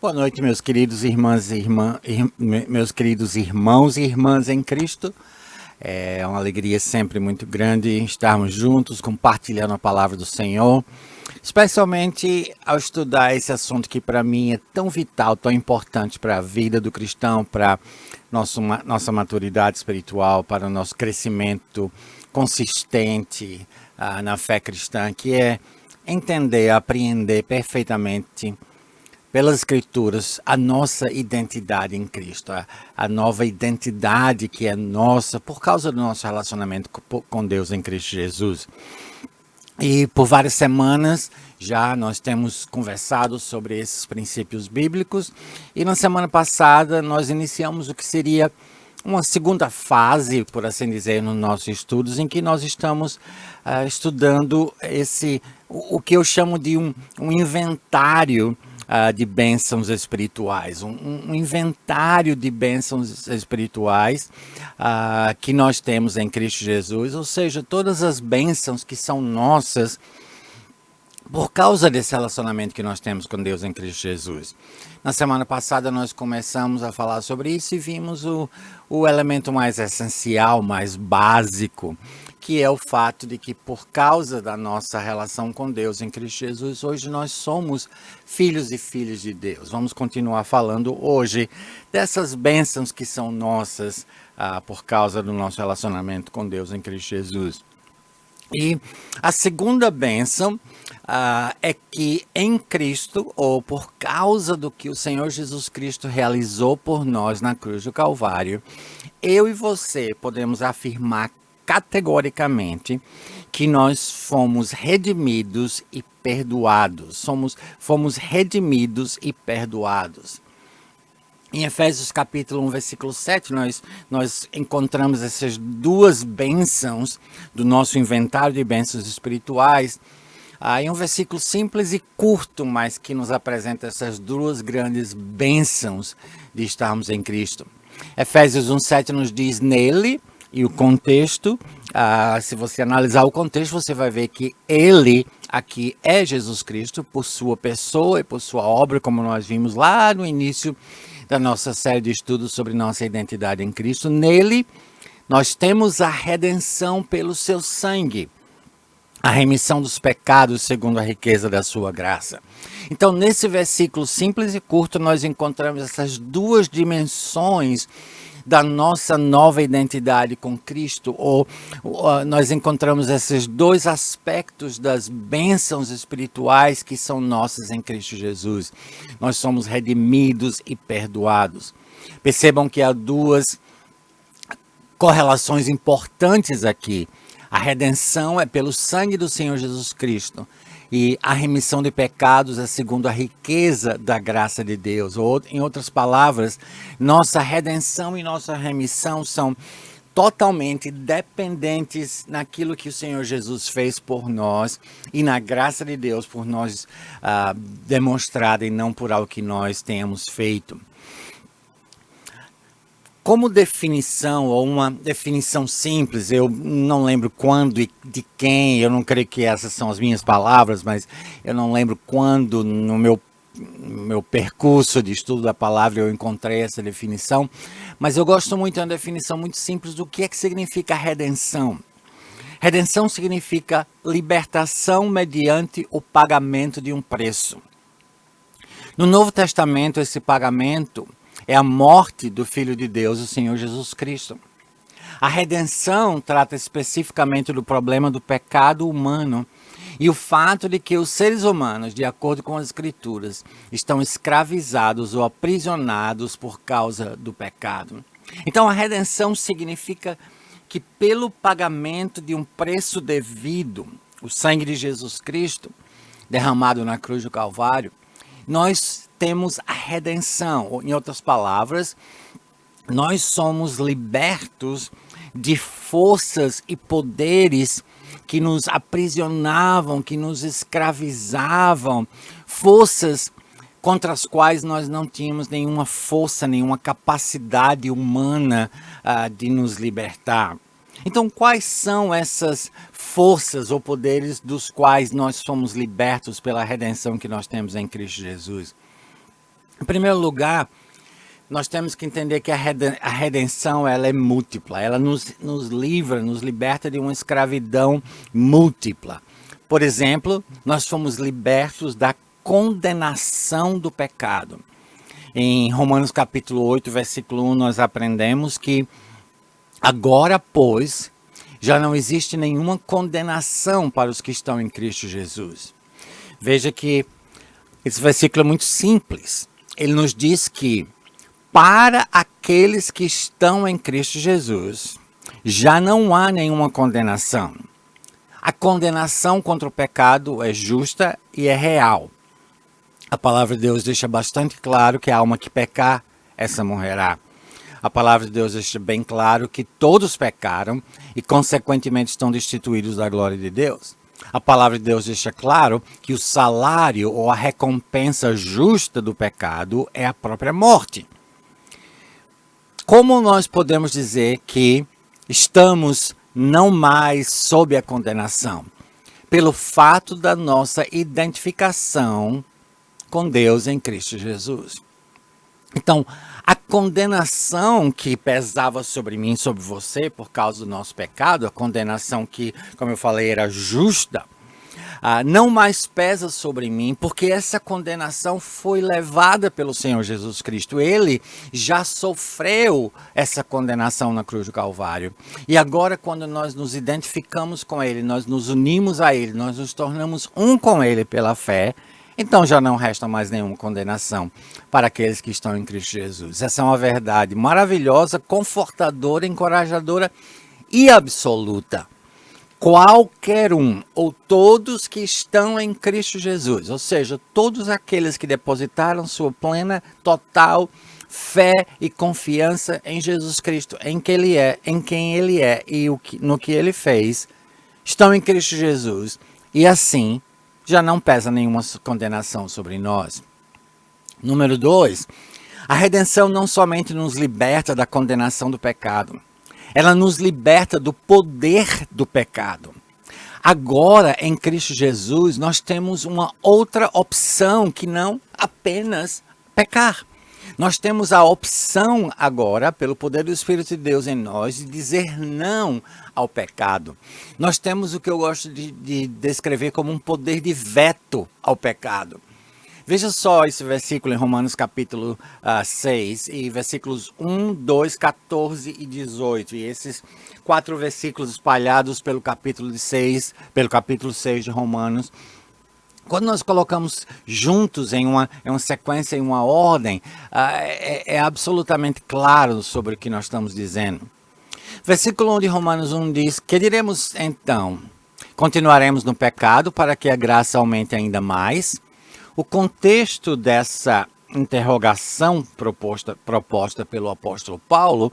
Boa noite, meus queridos meus queridos irmãos e irmãs em Cristo. É uma alegria sempre muito grande estarmos juntos, compartilhando a palavra do Senhor, especialmente ao estudar esse assunto que para mim é tão vital, tão importante para a vida do cristão, para nossa maturidade espiritual, para o nosso crescimento consistente na fé cristã, que é entender, apreender perfeitamente pelas Escrituras, a nossa identidade em Cristo, a nova identidade que é nossa por causa do nosso relacionamento com Deus em Cristo Jesus. E por várias semanas já nós temos conversado sobre esses princípios bíblicos e na semana passada nós iniciamos o que seria uma segunda fase, por assim dizer, nos nossos estudos, em que nós estamos estudando o que eu chamo de um inventário de bênçãos espirituais, um inventário de bênçãos espirituais que nós temos em Cristo Jesus, ou seja, todas as bênçãos que são nossas por causa desse relacionamento que nós temos com Deus em Cristo Jesus. Na semana passada nós começamos a falar sobre isso e vimos o elemento mais essencial, mais básico, que é o fato de que por causa da nossa relação com Deus em Cristo Jesus, hoje nós somos filhos e filhas de Deus. Vamos continuar falando hoje dessas bênçãos que são nossas por causa do nosso relacionamento com Deus em Cristo Jesus. E a segunda bênção é que em Cristo, ou por causa do que o Senhor Jesus Cristo realizou por nós na cruz do Calvário, eu e você podemos afirmar categoricamente que nós fomos redimidos e perdoados. Fomos redimidos e perdoados. Em Efésios capítulo 1, versículo 7, nós encontramos essas duas bênçãos do nosso inventário de bênçãos espirituais, em um versículo simples e curto, mas que nos apresenta essas duas grandes bênçãos de estarmos em Cristo. Efésios 1, 7 nos diz nele, e o contexto, se você analisar o contexto, você vai ver que ele aqui é Jesus Cristo, por sua pessoa e por sua obra, como nós vimos lá no início da nossa série de estudos sobre nossa identidade em Cristo. Nele, nós temos a redenção pelo seu sangue, a remissão dos pecados segundo a riqueza da sua graça. Então, nesse versículo simples e curto, nós encontramos essas duas dimensões da nossa nova identidade com Cristo, ou nós encontramos esses dois aspectos das bênçãos espirituais que são nossas em Cristo Jesus. Nós somos redimidos e perdoados. Percebam que há duas correlações importantes aqui. A redenção é pelo sangue do Senhor Jesus Cristo. E a remissão de pecados é segundo a riqueza da graça de Deus. Ou, em outras palavras, nossa redenção e nossa remissão são totalmente dependentes naquilo que o Senhor Jesus fez por nós e na graça de Deus por nós demonstrada e não por algo que nós tenhamos feito. Como definição, ou uma definição simples, eu não lembro quando e de quem, eu não creio que essas são as minhas palavras, mas eu não lembro quando no meu percurso de estudo da palavra eu encontrei essa definição, mas eu gosto muito de uma definição muito simples do que é que significa redenção. Redenção significa libertação mediante o pagamento de um preço. No Novo Testamento, esse pagamento é a morte do Filho de Deus, o Senhor Jesus Cristo. A redenção trata especificamente do problema do pecado humano e o fato de que os seres humanos, de acordo com as Escrituras, estão escravizados ou aprisionados por causa do pecado. Então, a redenção significa que pelo pagamento de um preço devido, o sangue de Jesus Cristo, derramado na cruz do Calvário, nós temos a redenção, ou, em outras palavras, nós somos libertos de forças e poderes que nos aprisionavam, que nos escravizavam, forças contra as quais nós não tínhamos nenhuma força, nenhuma capacidade humana de nos libertar. Então, quais são essas forças ou poderes dos quais nós somos libertos pela redenção que nós temos em Cristo Jesus? Em primeiro lugar, nós temos que entender que a redenção ela é múltipla. Ela nos livra, nos liberta de uma escravidão múltipla. Por exemplo, nós fomos libertos da condenação do pecado. Em Romanos capítulo 8, versículo 1, nós aprendemos que agora, pois, já não existe nenhuma condenação para os que estão em Cristo Jesus. Veja que esse versículo é muito simples. Ele nos diz que para aqueles que estão em Cristo Jesus, já não há nenhuma condenação. A condenação contra o pecado é justa e é real. A palavra de Deus deixa bastante claro que a alma que pecar, essa morrerá. A palavra de Deus deixa bem claro que todos pecaram e, consequentemente, estão destituídos da glória de Deus. A palavra de Deus deixa claro que o salário ou a recompensa justa do pecado é a própria morte. Como nós podemos dizer que estamos não mais sob a condenação? Pelo fato da nossa identificação com Deus em Cristo Jesus. Então, a condenação que pesava sobre mim, sobre você, por causa do nosso pecado, a condenação que, como eu falei, era justa, não mais pesa sobre mim, porque essa condenação foi levada pelo Senhor Jesus Cristo. Ele já sofreu essa condenação na cruz do Calvário. E agora, quando nós nos identificamos com Ele, nós nos unimos a Ele, nós nos tornamos um com Ele pela fé, então já não resta mais nenhuma condenação para aqueles que estão em Cristo Jesus. Essa é uma verdade maravilhosa, confortadora, encorajadora e absoluta. Qualquer um ou todos que estão em Cristo Jesus, ou seja, todos aqueles que depositaram sua plena, total fé e confiança em Jesus Cristo, em quem Ele é e no que Ele fez, estão em Cristo Jesus e assim já não pesa nenhuma condenação sobre nós. Número 2, a redenção não somente nos liberta da condenação do pecado, ela nos liberta do poder do pecado. Agora, em Cristo Jesus, nós temos uma outra opção que não apenas pecar. Nós temos a opção agora, pelo poder do Espírito de Deus em nós, de dizer não ao pecado. Nós temos o que eu gosto de descrever como um poder de veto ao pecado. Veja só esse versículo em Romanos capítulo 6, e versículos 1, 2, 14 e 18. E esses 4 versículos espalhados pelo capítulo 6 de Romanos. Quando nós colocamos juntos em uma sequência, em uma ordem, é absolutamente claro sobre o que nós estamos dizendo. Versículo 1 de Romanos 1 diz: que diremos então? Continuaremos no pecado para que a graça aumente ainda mais? O contexto dessa interrogação proposta pelo apóstolo Paulo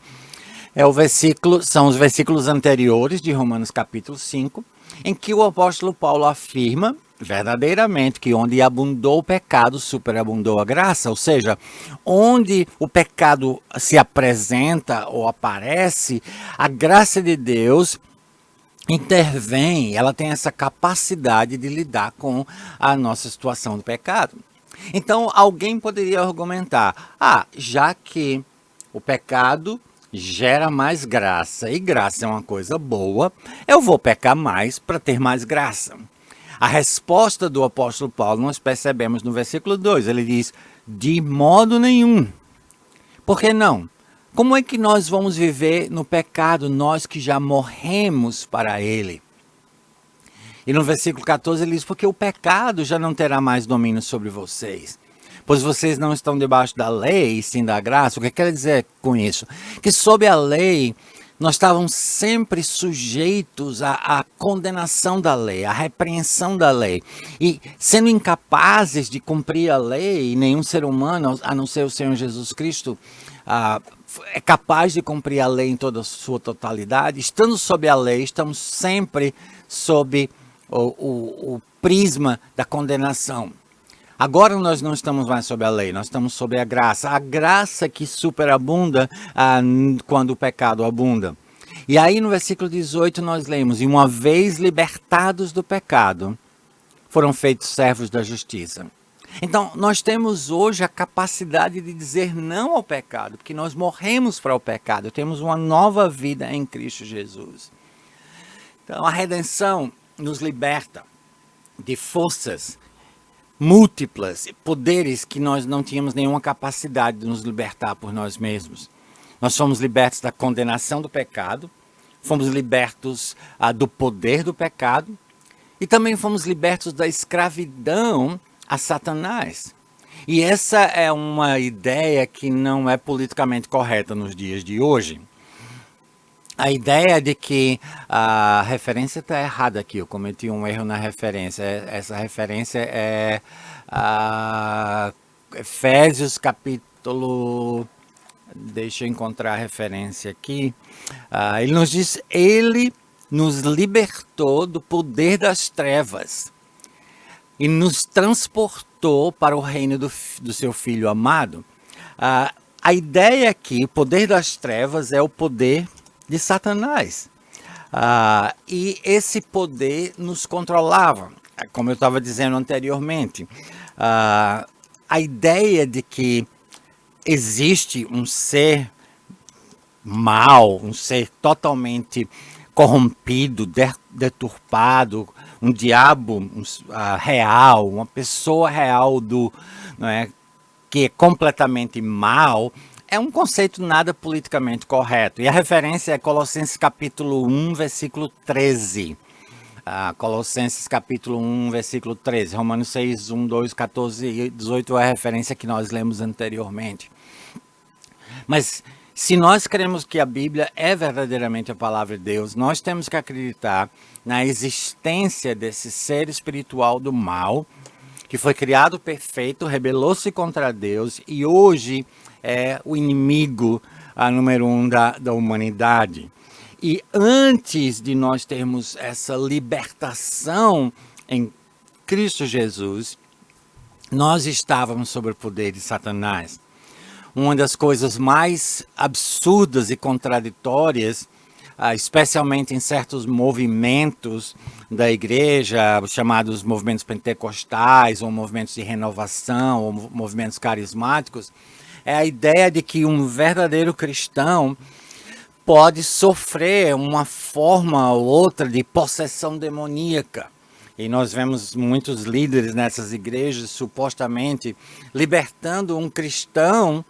são os versículos anteriores de Romanos capítulo 5, em que o apóstolo Paulo afirma verdadeiramente que onde abundou o pecado, superabundou a graça, ou seja, onde o pecado se apresenta ou aparece, a graça de Deus intervém, ela tem essa capacidade de lidar com a nossa situação do pecado. Então, alguém poderia argumentar, já que o pecado gera mais graça, e graça é uma coisa boa, eu vou pecar mais para ter mais graça. A resposta do apóstolo Paulo nós percebemos no versículo 2, ele diz, de modo nenhum. Por que não? Como é que nós vamos viver no pecado, nós que já morremos para ele? E no versículo 14 ele diz, porque o pecado já não terá mais domínio sobre vocês. Pois vocês não estão debaixo da lei, sim da graça. O que quer dizer com isso? Que sob a lei, nós estávamos sempre sujeitos à condenação da lei, à repreensão da lei. E sendo incapazes de cumprir a lei, nenhum ser humano, a não ser o Senhor Jesus Cristo, é capaz de cumprir a lei em toda a sua totalidade. Estando sob a lei, estamos sempre sob o prisma da condenação. Agora nós não estamos mais sob a lei, nós estamos sob a graça que superabunda quando o pecado abunda. E aí no versículo 18 nós lemos, e uma vez libertados do pecado, foram feitos servos da justiça. Então, nós temos hoje a capacidade de dizer não ao pecado, porque nós morremos para o pecado, temos uma nova vida em Cristo Jesus. Então, a redenção nos liberta de forças múltiplas, poderes que nós não tínhamos nenhuma capacidade de nos libertar por nós mesmos. Nós fomos libertos da condenação do pecado, fomos libertos do poder do pecado e também fomos libertos da escravidão a Satanás. E essa é uma ideia que não é politicamente correta nos dias de hoje. A ideia de que a referência está errada aqui, eu cometi um erro na referência. Essa referência é Efésios capítulo... Deixa eu encontrar a referência aqui. Ele nos diz, ele nos libertou do poder das trevas e nos transportou para o reino do seu Filho amado. A ideia aqui, o poder das trevas é o poder de Satanás. E esse poder nos controlava, como eu estava dizendo anteriormente. A ideia de que existe um ser mau, um ser totalmente corrompido, deturpado, um diabo real, uma pessoa real que é completamente mal, é um conceito nada politicamente correto. E a referência é Colossenses capítulo 1, versículo 13. Colossenses capítulo 1, versículo 13. Romanos 6, 1, 2, 14 e 18 é a referência que nós lemos anteriormente. Mas se nós queremos que a Bíblia é verdadeiramente a palavra de Deus, nós temos que acreditar na existência desse ser espiritual do mal, que foi criado perfeito, rebelou-se contra Deus e hoje é o inimigo número 1 da humanidade. E antes de nós termos essa libertação em Cristo Jesus, nós estávamos sob o poder de Satanás. Uma das coisas mais absurdas e contraditórias, especialmente em certos movimentos da igreja, chamados movimentos pentecostais, ou movimentos de renovação, ou movimentos carismáticos, é a ideia de que um verdadeiro cristão pode sofrer uma forma ou outra de possessão demoníaca. E nós vemos muitos líderes nessas igrejas, supostamente, libertando um cristão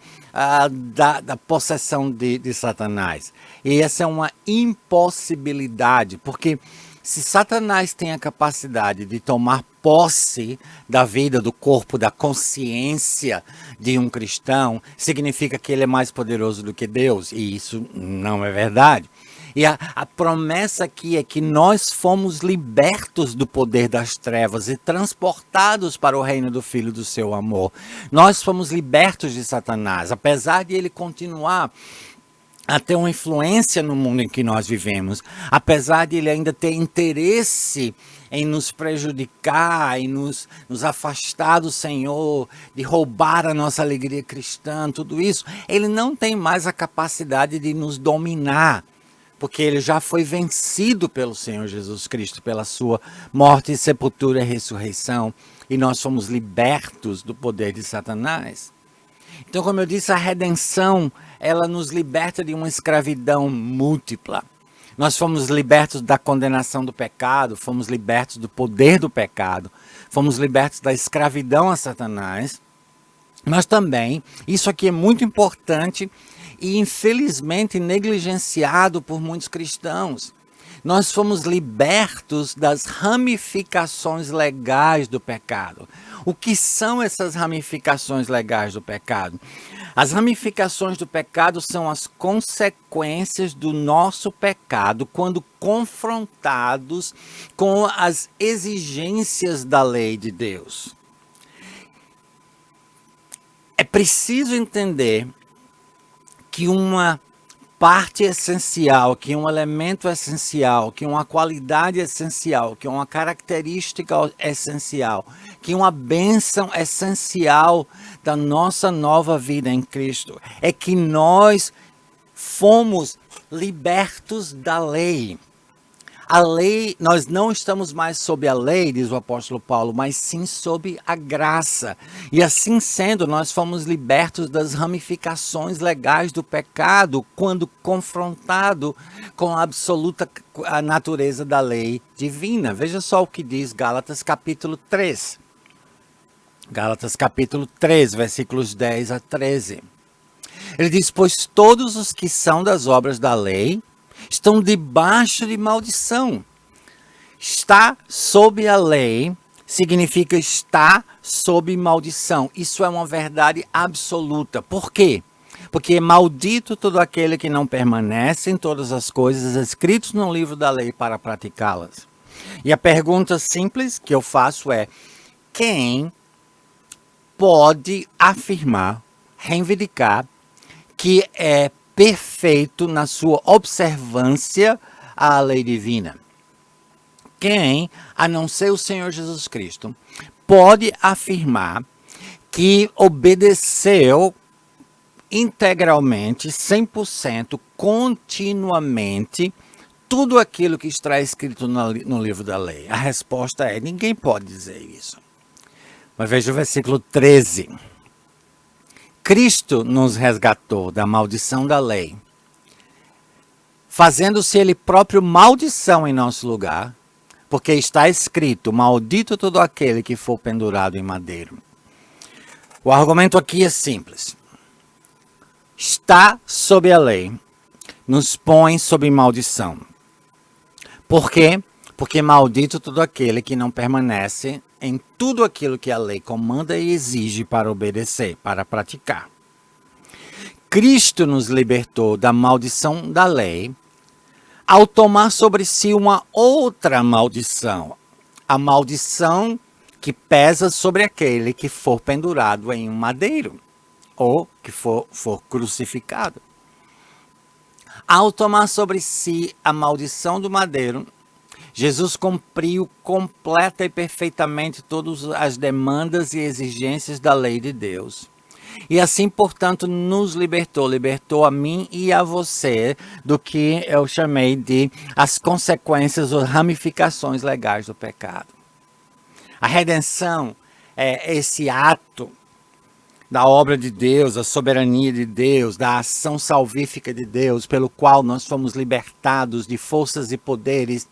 da possessão de Satanás. E essa é uma impossibilidade, porque se Satanás tem a capacidade de tomar posse da vida, do corpo, da consciência de um cristão, significa que ele é mais poderoso do que Deus. E isso não é verdade. E a promessa aqui é que nós fomos libertos do poder das trevas e transportados para o reino do Filho do seu amor. Nós fomos libertos de Satanás, apesar de ele continuar a ter uma influência no mundo em que nós vivemos, apesar de ele ainda ter interesse em nos prejudicar, em nos afastar do Senhor, de roubar a nossa alegria cristã, tudo isso, ele não tem mais a capacidade de nos dominar, porque ele já foi vencido pelo Senhor Jesus Cristo, pela sua morte, sepultura e ressurreição, e nós fomos libertos do poder de Satanás. Então, como eu disse, a redenção, ela nos liberta de uma escravidão múltipla. Nós fomos libertos da condenação do pecado, fomos libertos do poder do pecado, fomos libertos da escravidão a Satanás, mas também, isso aqui é muito importante e infelizmente negligenciado por muitos cristãos. Nós fomos libertos das ramificações legais do pecado. O que são essas ramificações legais do pecado? As ramificações do pecado são as consequências do nosso pecado quando confrontados com as exigências da lei de Deus. É preciso entender que uma parte essencial, que um elemento essencial, que uma qualidade essencial, que uma característica essencial, que uma bênção essencial da nossa nova vida em Cristo é que nós fomos libertos da lei. A lei, nós não estamos mais sob a lei, diz o apóstolo Paulo, mas sim sob a graça. E assim sendo, nós fomos libertos das ramificações legais do pecado quando confrontado com a absoluta natureza da lei divina. Veja só o que diz Gálatas capítulo 3. Gálatas capítulo 3, versículos 10 a 13. Ele diz, pois todos os que são das obras da lei estão debaixo de maldição. Está sob a lei significa estar sob maldição. Isso é uma verdade absoluta. Por quê? Porque é maldito todo aquele que não permanece em todas as coisas escritas no livro da lei para praticá-las. E a pergunta simples que eu faço é, quem pode afirmar, reivindicar, que é perfeito na sua observância à lei divina? Quem, a não ser o Senhor Jesus Cristo, pode afirmar que obedeceu integralmente, 100%, continuamente, tudo aquilo que está escrito no livro da lei? A resposta é, ninguém pode dizer isso. Mas veja o versículo 13. Cristo nos resgatou da maldição da lei, fazendo-se ele próprio maldição em nosso lugar, porque está escrito, maldito todo aquele que for pendurado em madeiro. O argumento aqui é simples. Está sob a lei, nos põe sob maldição. Por quê? Porque maldito todo aquele que não permanece em tudo aquilo que a lei comanda e exige para obedecer, para praticar. Cristo nos libertou da maldição da lei ao tomar sobre si uma outra maldição, a maldição que pesa sobre aquele que for pendurado em um madeiro ou que for crucificado. Ao tomar sobre si a maldição do madeiro, Jesus cumpriu completa e perfeitamente todas as demandas e exigências da lei de Deus. E assim, portanto, nos libertou a mim e a você do que eu chamei de as consequências ou ramificações legais do pecado. A redenção é esse ato da obra de Deus, da soberania de Deus, da ação salvífica de Deus, pelo qual nós fomos libertados de forças e poderes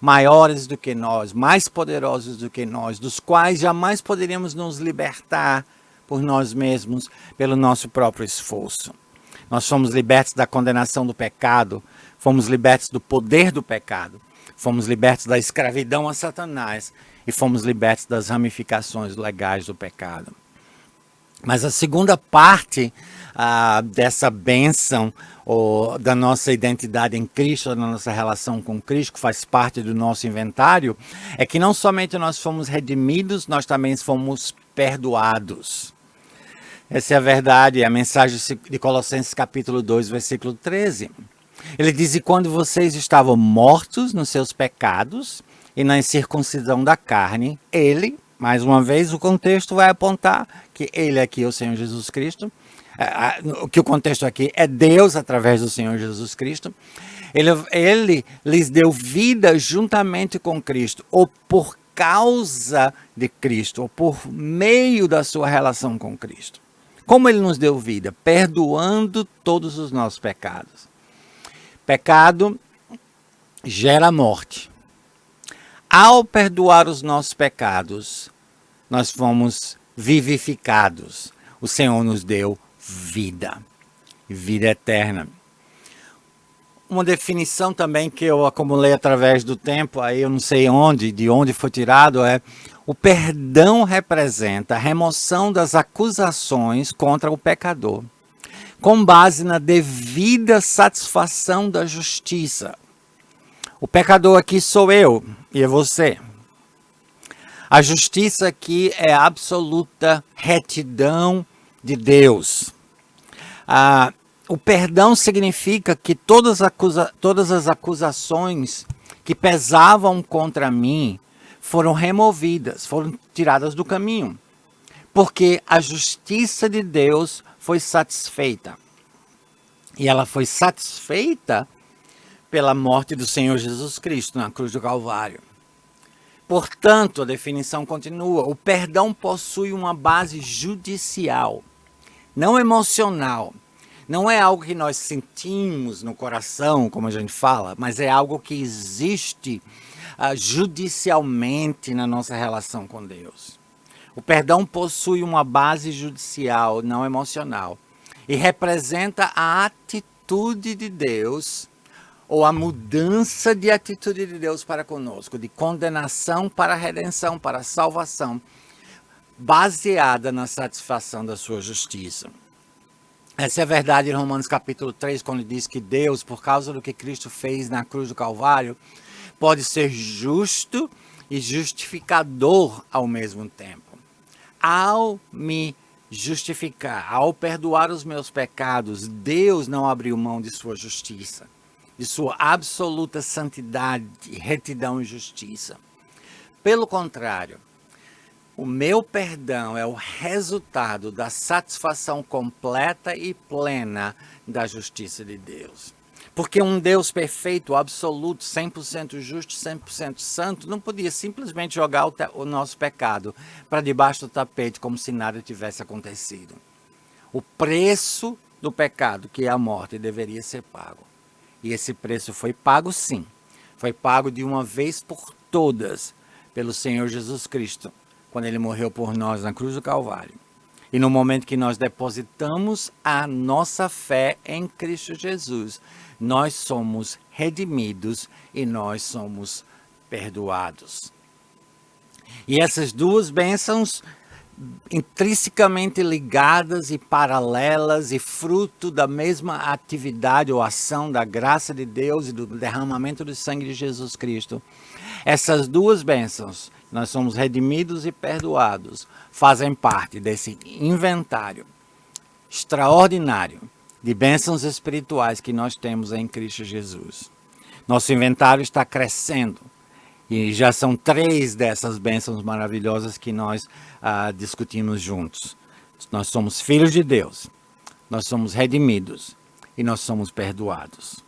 maiores do que nós, mais poderosos do que nós, dos quais jamais poderíamos nos libertar por nós mesmos, pelo nosso próprio esforço. Nós fomos libertos da condenação do pecado, fomos libertos do poder do pecado, fomos libertos da escravidão a Satanás e fomos libertos das ramificações legais do pecado. Mas a segunda parte dessa bênção, ou da nossa identidade em Cristo, da nossa relação com Cristo, que faz parte do nosso inventário, é que não somente nós fomos redimidos, nós também fomos perdoados. Essa é a verdade, é a mensagem de Colossenses capítulo 2, versículo 13. Ele diz, e quando vocês estavam mortos nos seus pecados e na incircuncisão da carne, ele, mais uma vez o contexto vai apontar que ele aqui é o Senhor Jesus Cristo, que o contexto aqui é Deus através do Senhor Jesus Cristo, ele lhes deu vida juntamente com Cristo, ou por causa de Cristo, ou por meio da sua relação com Cristo. Como ele nos deu vida? Perdoando todos os nossos pecados. Pecado gera morte. Ao perdoar os nossos pecados, nós fomos vivificados. O Senhor nos deu vida, vida eterna. Uma definição também que eu acumulei através do tempo, aí eu não sei de onde foi tirado, é o perdão representa a remoção das acusações contra o pecador, com base na devida satisfação da justiça. O pecador aqui sou eu e é você. A justiça aqui é a absoluta retidão de Deus. O perdão significa que todas as acusações que pesavam contra mim foram removidas, foram tiradas do caminho, porque a justiça de Deus foi satisfeita. E ela foi satisfeita pela morte do Senhor Jesus Cristo na cruz do Calvário. Portanto, a definição continua: o perdão possui uma base judicial, não emocional. Não é algo que nós sentimos no coração, como a gente fala, mas é algo que existe judicialmente na nossa relação com Deus. O perdão possui uma base judicial, não emocional, e representa a atitude de Deus, ou a mudança de atitude de Deus para conosco, de condenação para redenção, para salvação, baseada na satisfação da sua justiça. Essa é a verdade em Romanos capítulo 3, quando diz que Deus, por causa do que Cristo fez na cruz do Calvário, pode ser justo e justificador ao mesmo tempo. Ao me justificar, ao perdoar os meus pecados, Deus não abriu mão de sua justiça, de sua absoluta santidade, retidão e justiça. Pelo contrário, o meu perdão é o resultado da satisfação completa e plena da justiça de Deus. Porque um Deus perfeito, absoluto, 100% justo, 100% santo, não podia simplesmente jogar o nosso pecado para debaixo do tapete como se nada tivesse acontecido. O preço do pecado, que é a morte, deveria ser pago. E esse preço foi pago, sim. Foi pago de uma vez por todas pelo Senhor Jesus Cristo, quando ele morreu por nós na cruz do Calvário. E no momento que nós depositamos a nossa fé em Cristo Jesus, nós somos redimidos e nós somos perdoados. E essas duas bênçãos, intrinsecamente ligadas e paralelas e fruto da mesma atividade ou ação da graça de Deus e do derramamento do sangue de Jesus Cristo, essas duas bênçãos, nós somos redimidos e perdoados, fazem parte desse inventário extraordinário de bênçãos espirituais que nós temos em Cristo Jesus. Nosso inventário está crescendo e já são 3 dessas bênçãos maravilhosas que nós discutimos juntos. Nós somos filhos de Deus, nós somos redimidos e nós somos perdoados.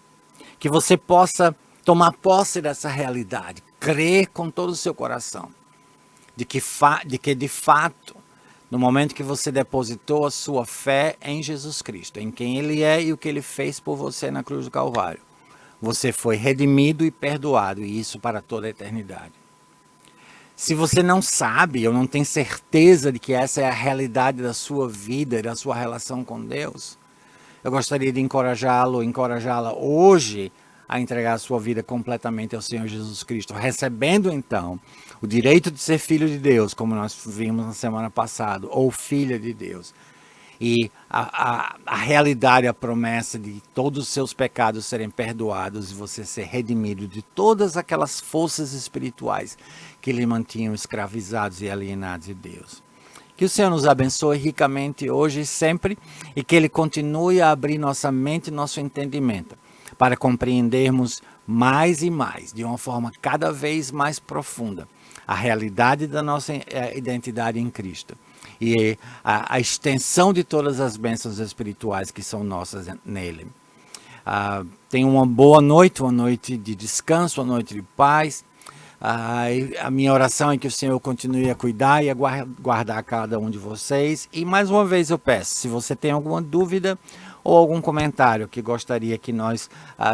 Que você possa tomar posse dessa realidade, crer com todo o seu coração, de que de fato, no momento que você depositou a sua fé em Jesus Cristo, em quem Ele é e o que Ele fez por você na cruz do Calvário, você foi redimido e perdoado, e isso para toda a eternidade. Se você não sabe ou não tem certeza de que essa é a realidade da sua vida e da sua relação com Deus, eu gostaria de encorajá-la hoje a entregar a sua vida completamente ao Senhor Jesus Cristo, recebendo então o direito de ser filho de Deus, como nós vimos na semana passada, ou filha de Deus. E a realidade, a promessa de todos os seus pecados serem perdoados e você ser redimido de todas aquelas forças espirituais que lhe mantinham escravizados e alienados de Deus. Que o Senhor nos abençoe ricamente hoje e sempre, e que Ele continue a abrir nossa mente e nosso entendimento, para compreendermos mais e mais, de uma forma cada vez mais profunda, a realidade da nossa identidade em Cristo e a extensão de todas as bênçãos espirituais que são nossas nele. Tenha uma boa noite, uma noite de descanso, uma noite de paz. A minha oração é que o Senhor continue a cuidar e a guardar cada um de vocês. E mais uma vez eu peço, se você tem alguma dúvida ou algum comentário que gostaria que nós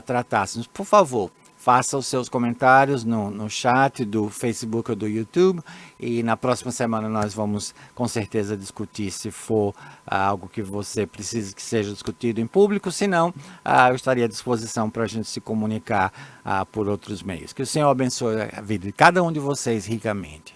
tratássemos, por favor, faça os seus comentários no chat do Facebook ou do YouTube, e na próxima semana nós vamos com certeza discutir, se for algo que você precisa que seja discutido em público. Se não, eu estaria à disposição para a gente se comunicar por outros meios. Que o Senhor abençoe a vida de cada um de vocês ricamente.